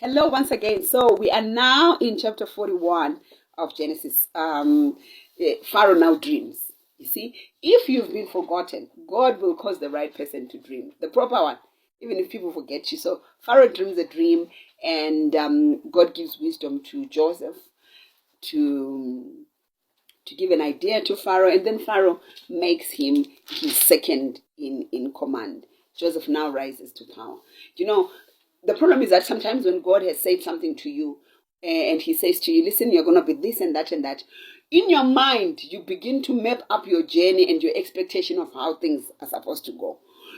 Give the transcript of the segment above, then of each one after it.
Hello once again. So we are now in chapter 41 of Genesis. Pharaoh now dreams. You see, if you've been forgotten, God will cause the right person to dream, the proper one, even if people forget you. So Pharaoh dreams a dream, and God gives wisdom to Joseph to give an idea to Pharaoh, and then Pharaoh makes him his second in command. Joseph now rises to power. You know, the problem is that sometimes when God has said something to you and he says to you, listen, you're going to be this and that and that, in your mind, you begin to map up your journey and your expectation of how things are supposed to go.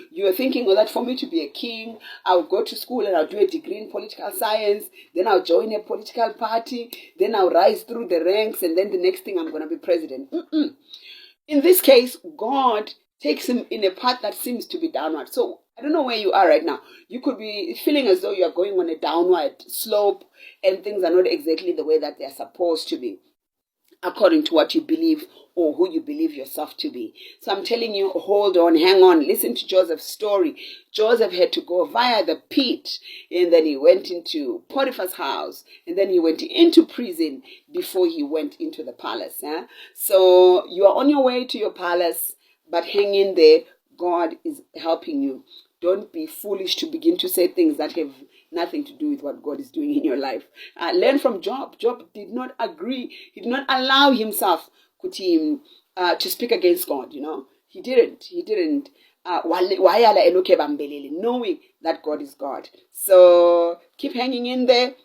You are thinking, well, that for me to be a king, I'll go to school and I'll do a degree in political science, then I'll join a political party, then I'll rise through the ranks, and then the next thing I'm going to be president. In this case, God takes him in a path that seems to be downward. So I don't know where you are right now. You could be feeling as though you are going on a downward slope and things are not exactly the way that they're supposed to be, according to what you believe or who you believe yourself to be. So I'm telling you, hold on, hang on, listen to Joseph's story. Joseph had to go via the pit, and then he went into Potiphar's house, and then he went into prison before he went into the palace. So you are on your way to your palace, but hang in there. God is helping you. Don't be foolish to begin to say things that have nothing to do with what God is doing in your life. Learn from Job. Job did not agree. He did not allow himself to speak against God. He didn't. Knowing that God is God. So keep hanging in there.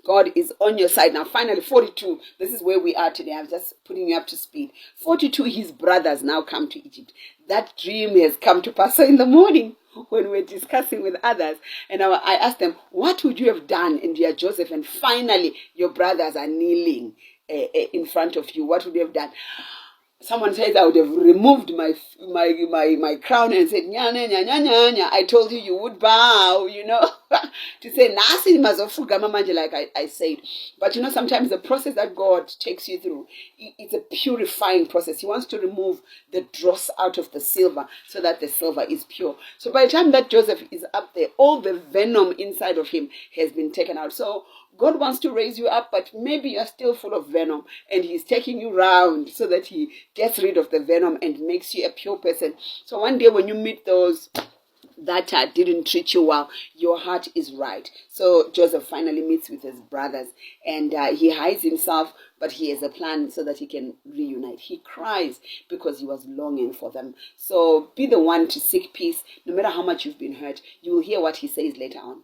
God is on your side. Now, finally, 42. This is where we are today. I'm just putting you up to speed. 42, his brothers now come to Egypt. That dream has come to pass. So in the morning, when we're discussing with others, and I asked them, what would you have done in dear Joseph? And finally, your brothers are kneeling in front of you. What would you have done? Someone says, I would have removed my crown and said, nya, nya, nya, nya, nya, nya. I told you would bow, to say, nasi mazofuga manje, like I said. But sometimes the process that God takes you through, it's a purifying process. He wants to remove the dross out of the silver so that the silver is pure. So by the time that Joseph is up there, all the venom inside of him has been taken out. So God wants to raise you up, but maybe you're still full of venom, and he's taking you round so that he gets rid of the venom and makes you a pure person. So one day when you meet those that didn't treat you well, your heart is right. So Joseph finally meets with his brothers, and he hides himself, but he has a plan so that he can reunite. He cries because he was longing for them. So be the one to seek peace. No matter how much you've been hurt, you will hear what he says later on.